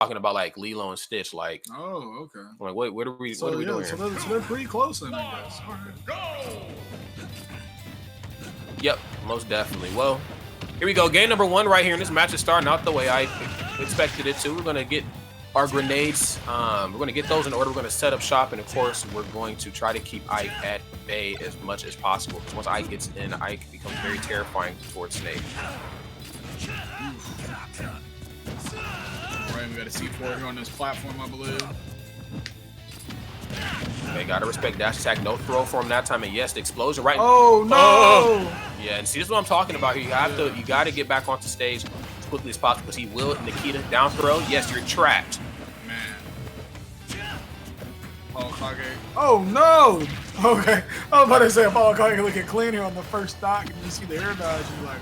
talking about like Lilo and Stitch. Like, oh, okay. Like, what are we doing here? So they're pretty close then, I guess. All right. Yep, most definitely. Well, here we go. Game number 1 right here, and this match is starting out the way I expected it to. We're gonna get our grenades. We're gonna get those in order. We're gonna set up shop, and of course, we're going to try to keep Ike at bay as much as possible. Because once Ike gets in, Ike becomes very terrifying towards Snake. All right, we got a C4 here on this platform, I believe. They gotta respect dash attack. No throw for him that time, and yes, the explosion right. Oh no! Oh. Yeah, and see, this is what I'm talking about here. You gotta get back onto stage as quickly as possible because he will. Nikita down throw. Yes, you're trapped. Man. ApolloKage. Oh no! Okay, I was about to say ApolloKage looking clean here on the first stock, and you see the air dodge, and you're like,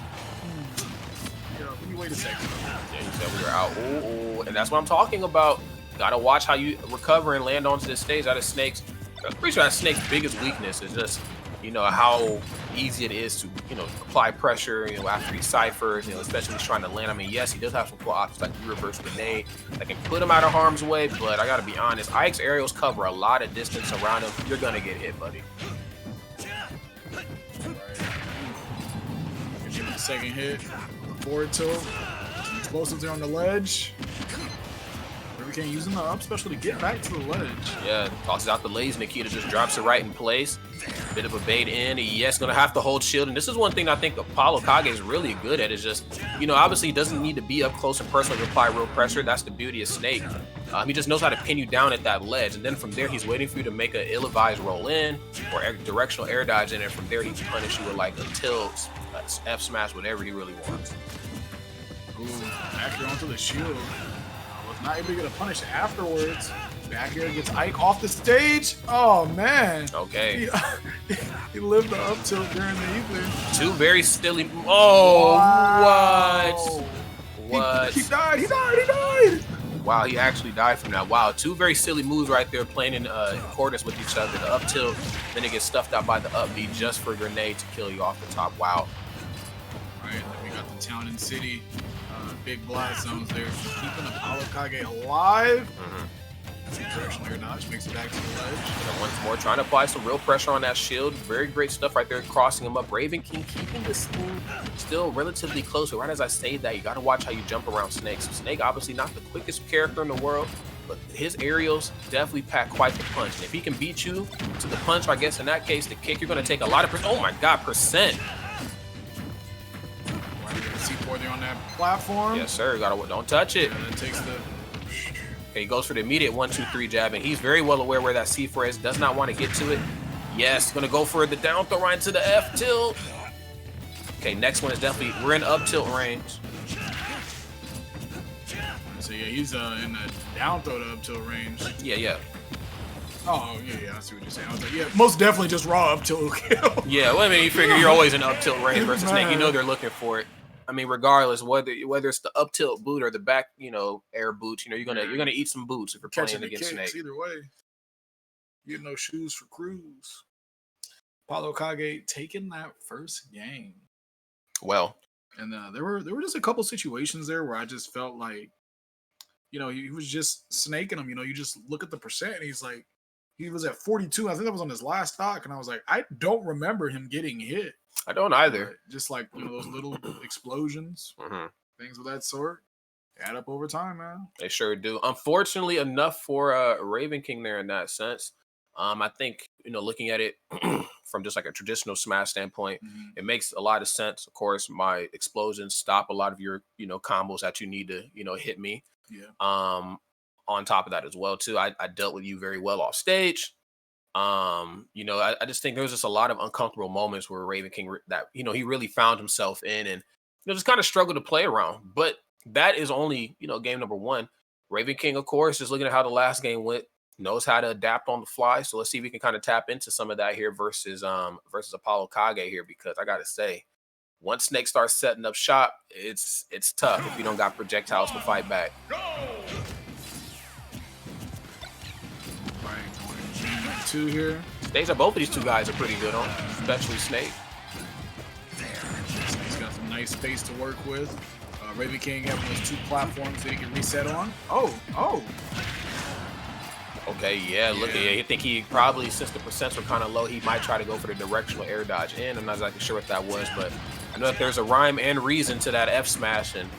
yo, let me wait a second. Yeah, you said we were out. Ooh, and that's what I'm talking about. Gotta watch how you recover and land onto this stage out of Snake's. I'm pretty sure that Snake's biggest weakness is just, how easy it is to, apply pressure, after he ciphers, especially when he's trying to land. I mean, yes, he does have some cool options like the reverse grenade that can put him out of harm's way, but I gotta be honest, Ike's aerials cover a lot of distance around him. You're gonna get hit, buddy. Give him a second hit. Forward tilt. Some explosives there on the ledge. Ravenking using the up special to get back to the ledge. Yeah, tosses out the lays. Nikita just drops it right in place. Bit of a bait in. Yes, gonna have to hold shield. And this is one thing I think ApolloKage is really good at, is just, obviously he doesn't need to be up close and personal to apply real pressure. That's the beauty of Snake. He just knows how to pin you down at that ledge. And then from there, he's waiting for you to make an ill-advised roll in or directional air dodge in. And from there, he can punish you with like a tilt, F smash, whatever he really wants. Ooh, back here onto the shield. Was not able to get a punish afterwards. Back here gets Ike off the stage. Oh man. Okay. He lived the up tilt during the ether. Two very silly. Oh, wow. What? He died. He died. Wow, he actually died from that. Wow, two very silly moves right there, playing in accordance with each other. The up tilt, then it gets stuffed out by the up B just for a grenade to kill you off the top. Wow. All right, then we got the town and city. Big blast zones there, keeping ApolloKage alive. Directional air dodge makes it back to the ledge. And once more, trying to apply some real pressure on that shield. Very great stuff right there, crossing him up. Ravenking keeping this thing still relatively close. But right as I say that, you got to watch how you jump around Snake. So Snake, obviously not the quickest character in the world, but his aerials definitely pack quite the punch. And if he can beat you to the punch, I guess in that case, the kick, you're going to take a lot of oh my God, percent. C4 there on that platform. Yes, sir. Don't touch it. And then takes the. Okay, he goes for the immediate 1-2-3 jab, and he's very well aware where that C4 is. Does not want to get to it. Yes, gonna go for the down throw right into the F tilt. Okay, next one is definitely we're in up tilt range. So yeah, he's in the down throw to up tilt range. Yeah. Oh, yeah, I see what you're saying. I was like, yeah, most definitely just raw up tilt kill. Yeah, well, I mean, you figure you're always in up tilt range versus Snake. You know they're looking for it. I mean, regardless, whether it's the up tilt boot or the back, air boots, you're gonna eat some boots if you're playing against Snake. Either way, you get no shoes for Cruz. ApolloKage taking that first game. Well, and there were just a couple situations there where I just felt like, he was just snaking him. You just look at the percent, and he's like, he was at 42. I think that was on his last stock, and I was like, I don't remember him getting hit. I don't either. Just like those little explosions, things of that sort, add up over time, man. They sure do. Unfortunately, enough for Ravenking there in that sense. I think looking at it from just like a traditional Smash standpoint, it makes a lot of sense. Of course, my explosions stop a lot of your combos that you need to hit me. Yeah. On top of that as well too, I dealt with you very well off stage. I just think there was just a lot of uncomfortable moments where Ravenking that he really found himself in and just kind of struggled to play around. But that is only game number 1. Ravenking, of course, just looking at how the last game went, knows how to adapt on the fly. So let's see if we can kind of tap into some of that here versus ApolloKage here, because I gotta say, once Snake starts setting up shop, it's tough if you don't got projectiles to fight back. Two here. Stage that both of these two guys are pretty good on, especially Snake. Snake's got some nice space to work with. Ravenking having those 2 platforms that he can reset on. Oh. Okay, yeah, look at it. I think he probably, since the percents were kind of low, he might try to go for the directional air dodge in. I'm not exactly sure what that was, but I know that there's a rhyme and reason to that F smash. And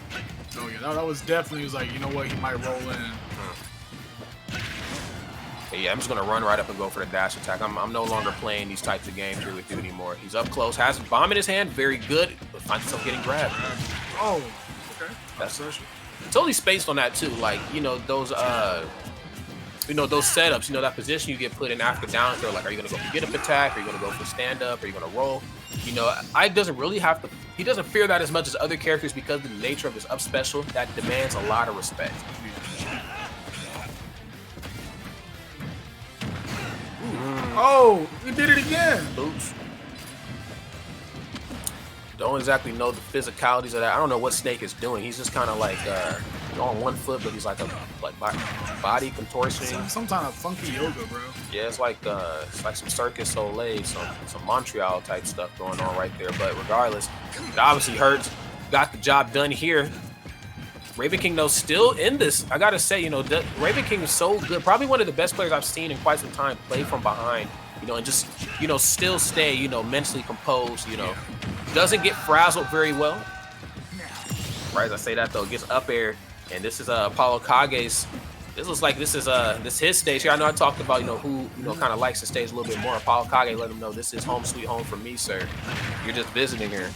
oh yeah, that was definitely, was like, you know what, he might roll in. Yeah, I'm just gonna run right up and go for the dash attack. I'm no longer playing these types of games here with you anymore. He's up close, has a bomb in his hand, very good, but finds himself getting grabbed. Oh, okay. That's totally spaced on that too. Like, you know, those those setups, that position you get put in after down throw, like, are you gonna go for get up attack? Are you gonna go for stand up? Are you gonna roll? I doesn't really have to, he doesn't fear that as much as other characters because of the nature of his up special that demands a lot of respect. Oh, we did it again. Boots. Don't exactly know the physicalities of that. I don't know what Snake is doing. He's just kind of like on one foot, but he's like a body contortion. Some kind of funky yoga, bro. Yeah, it's like some Circus Soleil, some Montreal type stuff going on right there. But regardless, it obviously hurts. Got the job done here. Ravenking, though, still in this. I gotta say, Ravenking is so good. Probably one of the best players I've seen in quite some time. Play from behind, and just, still stay, mentally composed. Doesn't get frazzled very well. Right as I say that, though, gets up air, and this is ApolloKage's. This looks like this is his stage here. I know I talked about who kind of likes the stage a little bit more. ApolloKage let him know this is home sweet home for me, sir. You're just visiting here.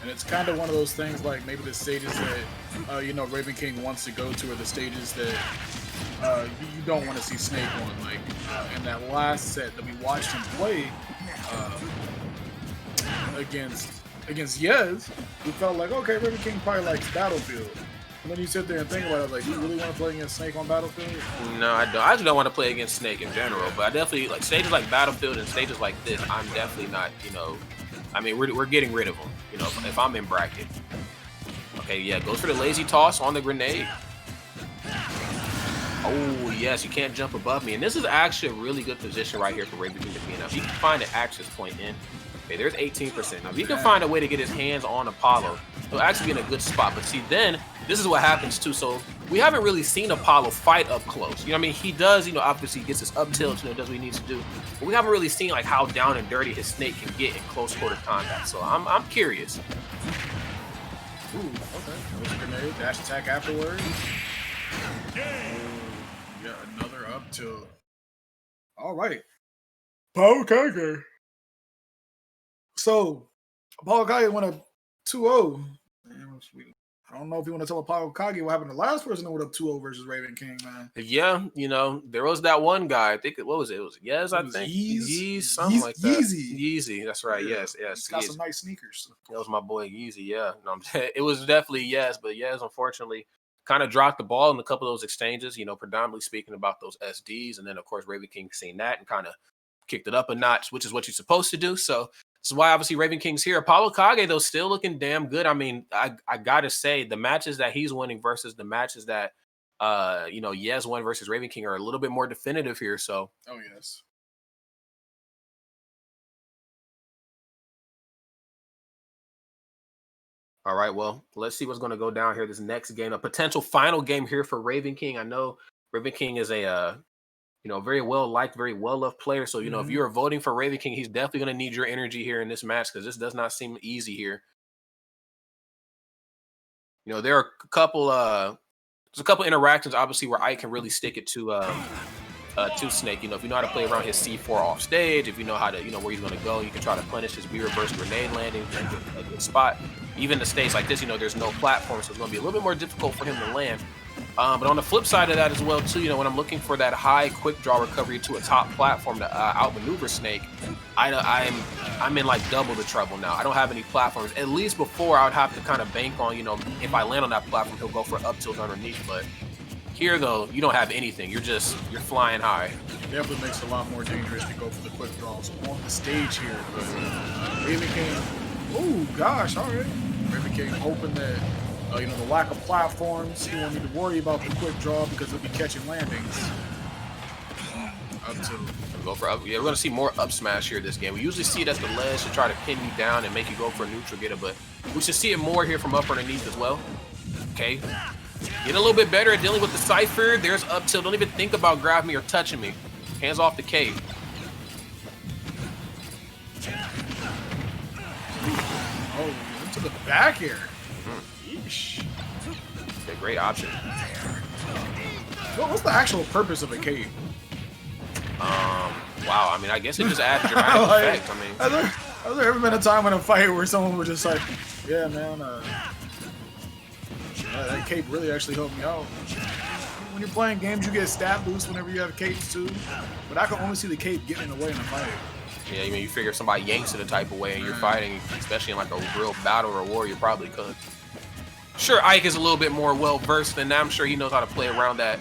And it's kind of one of those things, like maybe the stages that Ravenking wants to go to, are the stages that you don't want to see Snake on. Like in that last set that we watched him play against Yez, we felt like, okay, Ravenking probably likes Battlefield. And then you sit there and think about it, like, do you really want to play against Snake on Battlefield? No, I don't. I just don't want to play against Snake in general. But I definitely, like, stages like Battlefield and stages like this, I'm definitely not, I mean, we're getting rid of them, if I'm in bracket. Okay, yeah, goes for the lazy toss on the grenade. Oh, yes, you can't jump above me. And this is actually a really good position right here for Ravenking to be in. Now, if he can find an access point in, okay, there's 18%. Now, if he can find a way to get his hands on Apollo, he'll actually be in a good spot. But see, then, this is what happens, too. So, we haven't really seen Apollo fight up close. I mean? He does, obviously he gets his up tilt, does what he needs to do. But we haven't really seen, like, how down and dirty his Snake can get in close quarter combat. So, I'm curious. Ooh, okay. There's a grenade, dash attack afterwards. Yeah, another up tilt. All right. ApolloKage. So, ApolloKage went up 2-0. I don't know if you want to tell ApolloKage what happened to the last person that went up 2-0 versus Ravenking, man. Yeah, there was that one guy. I think what was it? It was Yez, I think. Yeezy, something like that. Yeezy, that's right. Yeah. Yes. He's got some nice sneakers. That was my boy Yeezy. Yeah, no, it was definitely Yez, but Yez unfortunately kind of dropped the ball in a couple of those exchanges. Predominantly speaking about those SDs, and then of course Ravenking seen that and kind of kicked it up a notch, which is what you're supposed to do. So. This is why obviously Ravenking's here. ApolloKage, though, still looking damn good. I mean, I gotta say the matches that he's winning versus the matches that Yez won versus Ravenking are a little bit more definitive here. So oh yes. All right, well, let's see what's gonna go down here. This next game, a potential final game here for Ravenking. I know Ravenking is a very well liked, very well loved player. So, if you're voting for Ravenking, he's definitely going to need your energy here in this match because this does not seem easy here. There are a couple interactions, obviously, where Ike can really stick it to Snake. If you know how to play around his C4 off stage, if you know how to, where he's going to go, you can try to punish his B-reverse grenade landing, a good spot. Even the stage like this, there's no platform, so it's going to be a little bit more difficult for him to land. But on the flip side of that as well, too, when I'm looking for that high quick draw recovery to a top platform to outmaneuver Snake, I'm in like double the trouble now. I don't have any platforms. At least before, I would have to kind of bank on, if I land on that platform, he'll go for up tilt underneath. But here, though, you don't have anything. You're flying high. It definitely makes it a lot more dangerous to go for the quick draws on the stage here. Ravenking, oh gosh, all right. Ravenking hoping that. The lack of platforms, he won't need to worry about the quick draw because he'll be catching landings. Up tilt. Go for up. Yeah, we're gonna see more up smash here this game. We usually see it at the ledge to try to pin you down and make you go for a neutral getter, but we should see it more here from up underneath as well. Okay, get a little bit better at dealing with the Cypher. There's up tilt. Don't even think about grabbing me or touching me. Hands off the K. Oh, into the back here. Yeesh. Okay, great option. What's the actual purpose of a K? Wow, I mean, I guess it just adds dramatic like, effect. I mean, has there ever been a time in a fight where someone was just like, yeah, man, that cape really actually helped me out. When you're playing games, you get stat boosts whenever you have capes too, but I can only see the cape getting in the way in a fight. yeah, I mean, you figure if somebody yanks it a type of way and you're fighting, especially in like a real battle or a war, you probably could. Sure, Ike is a little bit more well-versed than that. I'm sure he knows how to play around that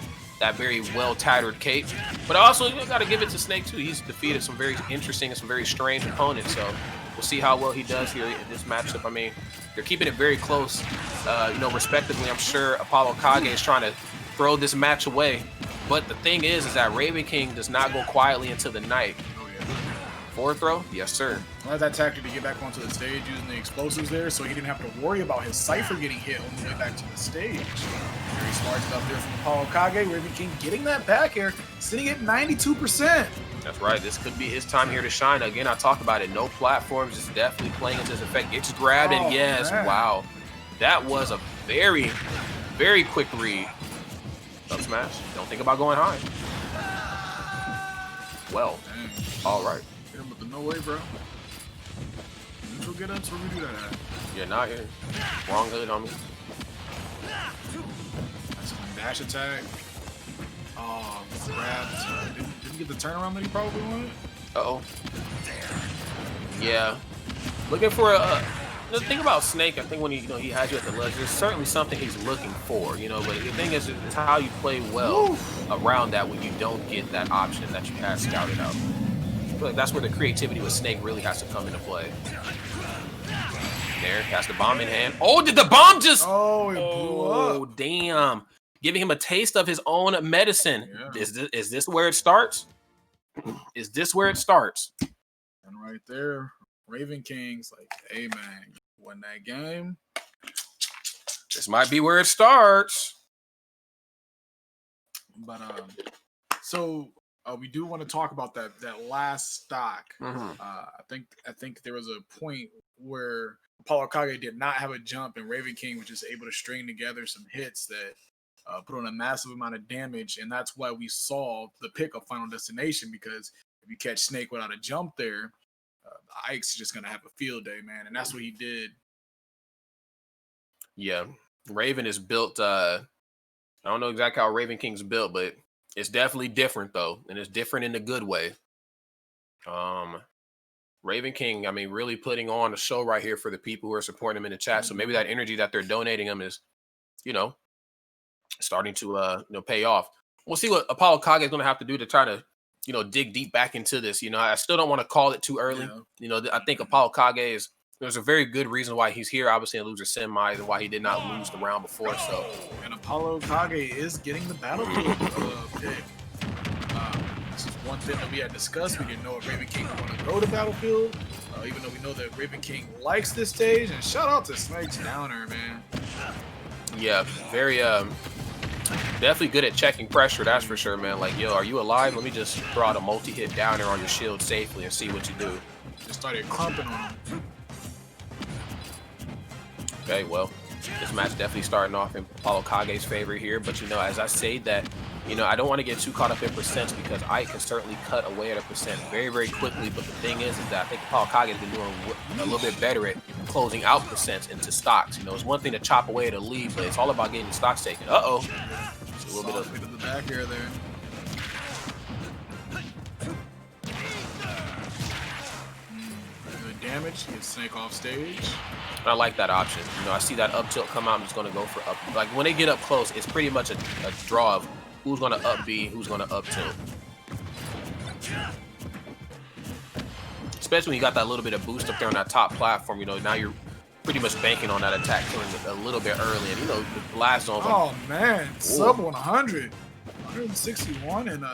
very well-tattered cape. But also, you got to give it to Snake, too. He's defeated some very interesting and some very strange opponents, so we'll see how well he does here in this matchup. I mean, they're keeping it very close, you know, respectively. I'm sure ApolloKage is trying to throw this match away. But the thing is that Ravenking does not go quietly into the night. Forward throw? Yes, sir. I like that tactic to get back onto the stage using the explosives there, so he didn't have to worry about his Cypher getting hit on the way back to the stage. Very smart stuff there from ApolloKage. Ravenking getting that back air, sitting at 92%. That's right. This could be his time here to shine. Again, I talked about it. No platforms. Just definitely playing into his effect. Gets grabbed, and yes, man. Wow. That was a very, very quick read. Up smash. Don't think about going high. Well, all right. No way, bro. Neutral get ups, where we do that at? Yeah, not here. Wrong hood, homie. That's one dash attack. Oh, grabbed. Didn't get the turnaround that he probably wanted. Uh-oh. Yeah. Looking for a... the thing about Snake, I think when he has you at the ledge, there's certainly something he's looking for, you know, but the thing is how you play well around that when you don't get that option that you had scouted out. I feel like that's where the creativity with Snake really has to come into play. There, has the bomb in hand. Oh, did the bomb just... Oh, it blew up. Oh, damn. Giving him a taste of his own medicine. Yeah. Is this where it starts? Is this where it starts? And right there, Ravenking's like, hey, man, you won that game. This might be where it starts. But, so... we do want to talk about that last stock. I think there was a point where ApolloKage did not have a jump, and Ravenking was just able to string together some hits that put on a massive amount of damage, and that's why we saw the pick of Final Destination, because if you catch Snake without a jump there, Ike's just going to have a field day, man, and that's what he did. Yeah, Raven is built, I don't know exactly how Ravenking's built, but it's definitely different, though, and it's different in a good way. Ravenking, I mean, really putting on a show right here for the people who are supporting him in the chat. So maybe that energy that they're donating him is, you know, starting to, pay off. We'll see what ApolloKage is going to have to do to try to, dig deep back into this. You know, I still don't want to call it too early. Yeah. You know, I think ApolloKage is... There's a very good reason why he's here, obviously, in loser semis, and why he did not lose the round before. So, and ApolloKage is getting the battlefield pick. This is one thing that we had discussed. We didn't know if Ravenking would want to go to battlefield, even though we know that Ravenking likes this stage. And shout out to Snake's downer, man. Yeah, very definitely good at checking pressure. That's for sure, man. Like, yo, are you alive? Let me just throw out a multi-hit downer on your shield safely and see what you do. Just started clumping on him. Okay, well, this match definitely starting off in ApolloKage's favor here. But, as I say that, I don't want to get too caught up in percents, because Ike can certainly cut away at a percent very, very quickly. But the thing is that I think ApolloKage has been doing a little bit better at closing out percents into stocks. It's one thing to chop away at a lead, but it's all about getting the stocks taken. Uh-oh. Just a little bit of the back air there. Good damage. Get Snake off stage. I like that option. I see that up tilt come out. I'm just going to go for up. Like, when they get up close, it's pretty much a draw of who's going to up B, who's going to up tilt. Especially when you got that little bit of boost up there on that top platform. Now you're pretty much banking on that attack killing a little bit early. And, the blast zones. Oh, man. Sub 100. 161 and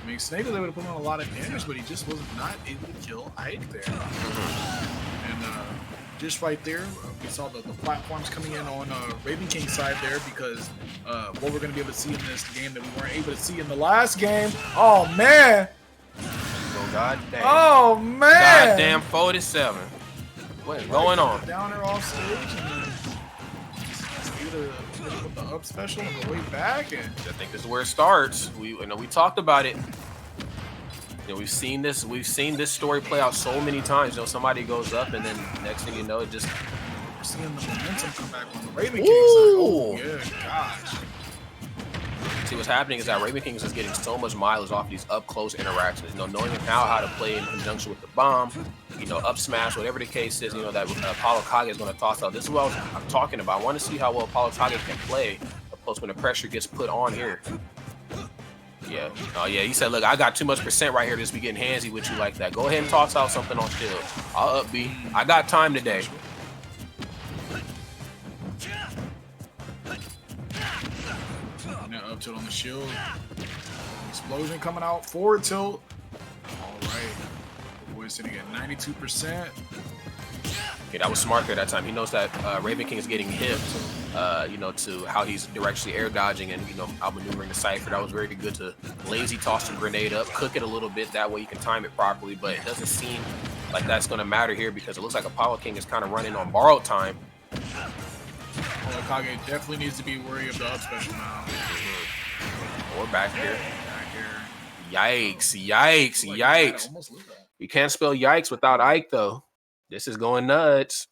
I mean, Snake was able to put on a lot of damage, but he just was not able to kill Ike there. And just right there, we saw the platforms coming in on Ravenking's side there, because what we're going to be able to see in this game that we weren't able to see in the last game. Oh, man. Oh, goddamn. Oh, man. Goddamn 47. What's going on? Down there off stage, and then with the up special on the way back. And I think this is where it starts. We talked about it. We've seen this story play out so many times. Somebody goes up, and then next thing you know, it just we're seeing the momentum come back on the Ravenking side. Oh yeah, gosh. See, what's happening is that Ravenking is just getting so much mileage off these up close interactions. Knowing how to play in conjunction with the bomb, up smash, whatever the case is. That ApolloKage is going to toss out. This is what I'm talking about. I want to see how well ApolloKage can play up close when the pressure gets put on here. Yeah. Oh, yeah. He said, look, I got too much percent right here. Just be getting handsy with you like that. Go ahead and toss out something on shield. I'll up B. I got time today. Now up tilt on the shield. Explosion coming out. Forward tilt. All right. The boy's sitting at 92%. Okay, that was smart there that time. He knows that Ravenking is getting hit, to how he's directionally air dodging and, outmaneuvering the Cypher. That was very good to lazy toss the grenade up, cook it a little bit. That way you can time it properly, but it doesn't seem like that's going to matter here because it looks like ApolloKage is kind of running on borrowed time. ApolloKage definitely needs to be worried of the up special now. Or back here. Yikes, yikes, yikes. You can't spell yikes without Ike, though. This is going nuts.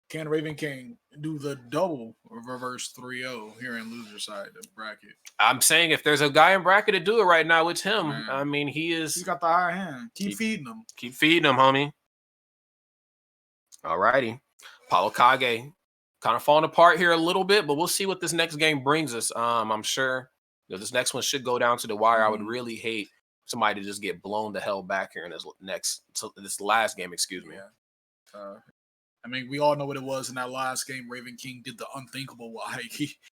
Can Ravenking do the double reverse 3-0 here in loser side of bracket? I'm saying if there's a guy in bracket to do it right now, it's him. Man. I mean, he's got the high hand. Keep feeding him. Keep feeding him, homie. All righty. ApolloKage kind of falling apart here a little bit, but we'll see what this next game brings us. I'm sure this next one should go down to the wire. I would really hate somebody to just get blown the hell back here in this last game, excuse me. Yeah. I mean, we all know what it was in that last game. Ravenking did the unthinkable.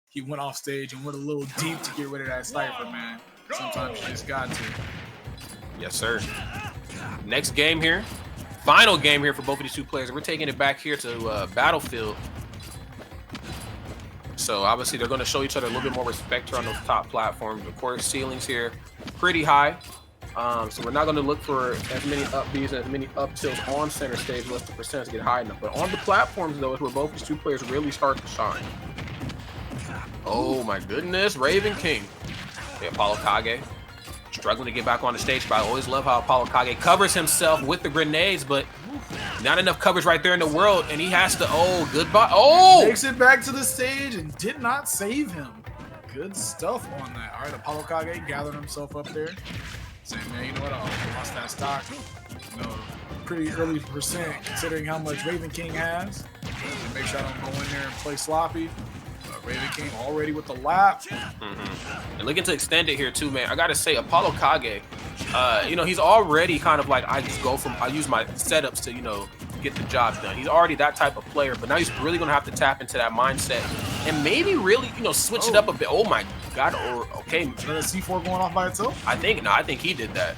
He went off stage and went a little deep to get rid of that Cypher, man. Sometimes you just got to. Yes, sir. Next game here. Final game here for both of these two players. We're taking it back here to Battlefield. So obviously they're going to show each other a little bit more respect here on those top platforms. Of course, ceilings here pretty high. So we're not going to look for as many up Bs and as many up tilts on center stage unless the percents get high enough. But on the platforms, though, is where both these two players really start to shine. Oh, my goodness. Ravenking. Okay, ApolloKage struggling to get back on the stage. But I always love how ApolloKage covers himself with the grenades, but not enough coverage right there in the world. And he has to, goodbye. Oh! Makes it back to the stage and did not save him. Good stuff on that. All right, ApolloKage gathered himself up there. Saying, man, you know what? I lost that stock. Pretty early percent considering how much Ravenking has. And make sure I don't go in there and play sloppy. Ravenking already with the lap. And looking to extend it here too, man. I gotta say, ApolloKage, he's already kind of like I use my setups to get the job done. He's already that type of player, but now he's really gonna have to tap into that mindset and maybe really switch it up a bit. Oh my God! Okay, is that a C4 going off by itself? I think he did that.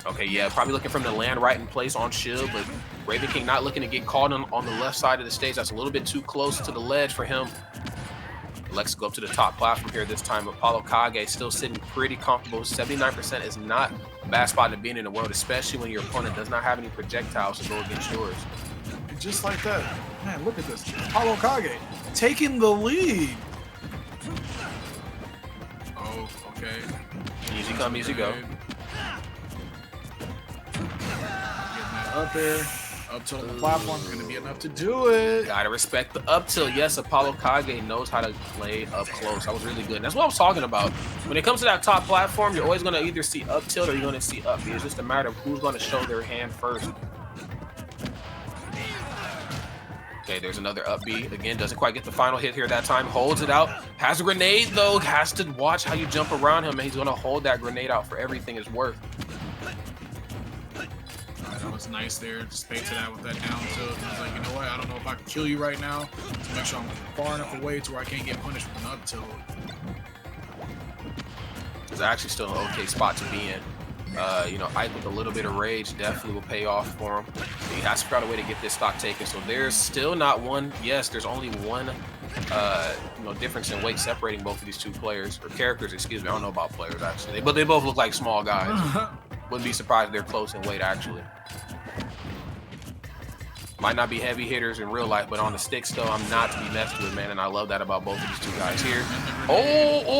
Okay, yeah, probably looking for him to land right in place on shield, but Ravenking not looking to get caught on the left side of the stage. That's a little bit too close to the ledge for him. Let's go up to the top platform here this time. ApolloKage still sitting pretty comfortable. 79% is not a bad spot to be in the world, especially when your opponent does not have any projectiles to go against yours. And just like that, man, look at this. ApolloKage taking the lead. Oh, okay. Easy come, easy go. Getting that up there. Up tilt on the platform is going to be enough to do it. Gotta respect the up tilt. Yes, ApolloKage knows how to play up close. That was really good. And that's what I was talking about. When it comes to that top platform, you're always going to either see up tilt or you're going to see up B. It's just a matter of who's going to show their hand first. Okay, there's another up B. Again, doesn't quite get the final hit here that time. Holds it out. Has a grenade, though. Has to watch how you jump around him, and he's going to hold that grenade out for everything it's worth. That was nice there. Just paid to that with that down tilt. I was like, you know what? I don't know if I can kill you right now. To make sure I'm far enough away to where I can't get punished with an up tilt. is actually still an okay spot to be in. You know, Ike with a little bit of rage definitely will pay off for him. He has to figure out a way to get this stock taken. So there's still not one. Yes, there's only one you know, difference in weight separating both of these two players or characters. Excuse me. I don't know about players actually, but they both look like small guys. Wouldn't be surprised if they're close in weight actually. Might not be heavy hitters in real life, but on the sticks though, I'm not to be messed with, man. And I love that about both of these two guys here. Oh.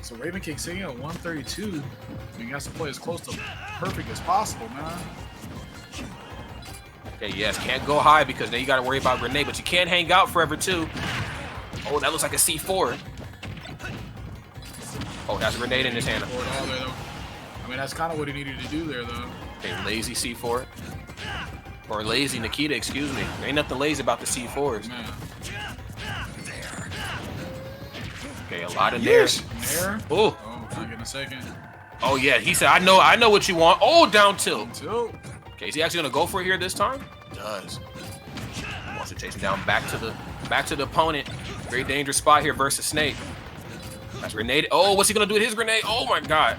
So Ravenking sitting at 132. He has to play as close to perfect as possible, man. Okay, yes, can't go high because then you got to worry about grenade, but you can't hang out forever too. Oh, that looks like a C4. Oh, that's a grenade in his hand. I mean, that's kind of what he needed to do there, though. Okay, lazy C4. Or lazy Nikita, excuse me. There ain't nothing lazy about the C4s. Man. Okay, a lot of nairs. Oh, can I get a second? Oh yeah, he said, I know what you want. Oh, down tilt. Okay, is he actually gonna go for it here this time? He does. He wants to chase him down back to the opponent. Very dangerous spot here versus Snake. That's grenade. Oh, what's he gonna do with his grenade? Oh my god.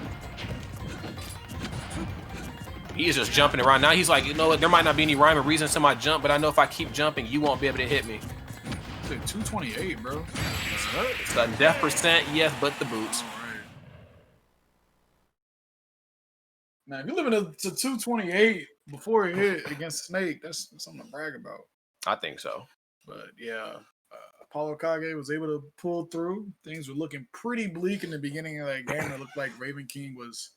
He is just jumping around. Now he's like, you know what? There might not be any rhyme or reason to my jump, but I know if I keep jumping, you won't be able to hit me. It's like 228, bro. It's a death percent, yes, but the boots. Right. Now, if you're living to 228 before he hit against Snake, that's something to brag about. I think so. But yeah, ApolloKage was able to pull through. Things were looking pretty bleak in the beginning of that game. It looked like Ravenking was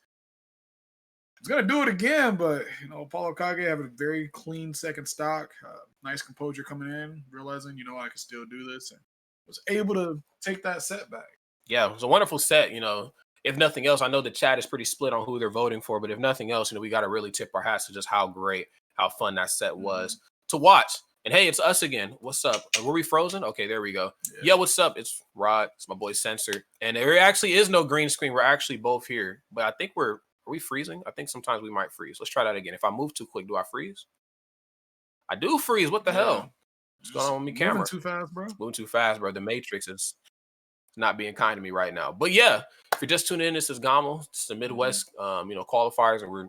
gonna do it again, but you know, ApolloKage have a very clean second stock, nice composure coming in, realizing, you know, I can still do this, and was able to take that setback. Yeah, it was a wonderful set. You know, if nothing else, I know the chat is pretty split on who they're voting for, but if nothing else, you know, we got to really tip our hats to just how great, how fun that set was to watch. And hey, it's us again. What's up? Were we frozen? Okay, there we go. Yeah, what's up? It's Rod. It's my boy Sensor. And there actually is no green screen. We're actually both here, but I think Are we freezing? I think sometimes we might freeze. Let's try that again. If I move too quick, do I freeze? I do freeze. What the hell? What's going on with me camera? Moving too fast, bro. Moving too fast, bro. The Matrix is not being kind to me right now. But yeah, if you're just tuning in, this is GOML. It's the Midwest, you know, qualifiers, and we're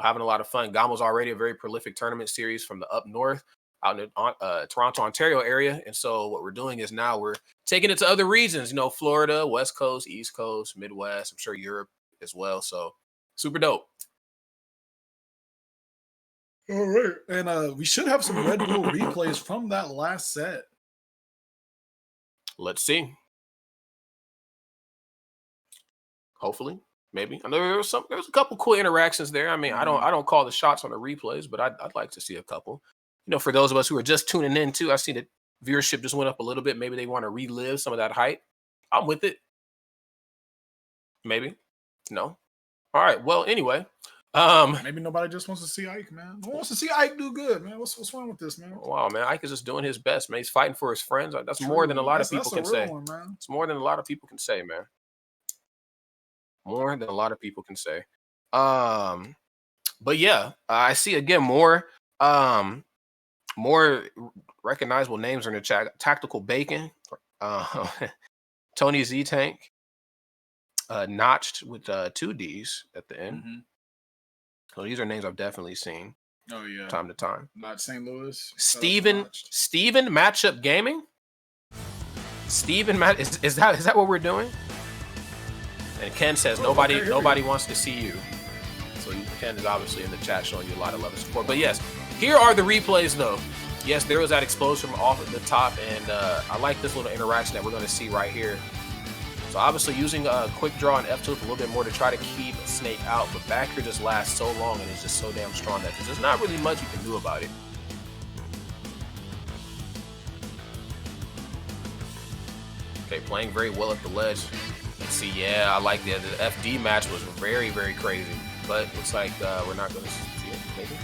having a lot of fun. GOML's already a very prolific tournament series from the up north, out in the Toronto, Ontario area. And so what we're doing is now we're taking it to other regions, you know, Florida, West Coast, East Coast, Midwest, I'm sure Europe as well. So super dope. All right. And we should have some Red Bull replays from that last set. Let's see. Maybe. I know there was a couple cool interactions there. I mean, I don't call the shots on the replays, but I'd like to see a couple. You know, for those of us who are just tuning in too, I see that viewership just went up a little bit. Maybe they want to relive some of that hype. I'm with it. Maybe. No. All right. Well, anyway. Maybe nobody just wants to see Ike, man. Who wants to see Ike do good, man? What's wrong with this, man? Wow, man. Ike is just doing his best, man. He's fighting for his friends. That's true, more than a lot of people can say. It's more than a lot of people can say, man. More than a lot of people can say. But yeah, I see again more recognizable names in the chat. Tactical Bacon, Tony Z Tank, notched with 2 D's at the end. So these are names I've definitely seen. Oh yeah, time to time. Not St. Louis. Steven Matchup Gaming. Steven is that what we're doing? And Ken says nobody wants to see you. So Ken is obviously in the chat showing you a lot of love and support. But yes, here are the replays though. Yes, there was that explosion from off at the top, and I like this little interaction that we're going to see right here. So obviously using a quick draw and F2 a little bit more to try to keep Snake out, but back here just lasts so long and it's just so damn strong that there's not really much you can do about it. Okay, playing very well at the ledge. Let's see, yeah, I like that. The FD match was very, very crazy, but looks like we're not going to see it. Maybe.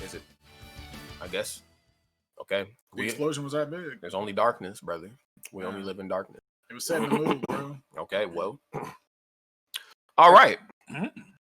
Is it? I guess. Okay. The explosion was that big. There's only darkness, brother. We only live in darkness. It was setting the mood, bro. Okay, well. All right.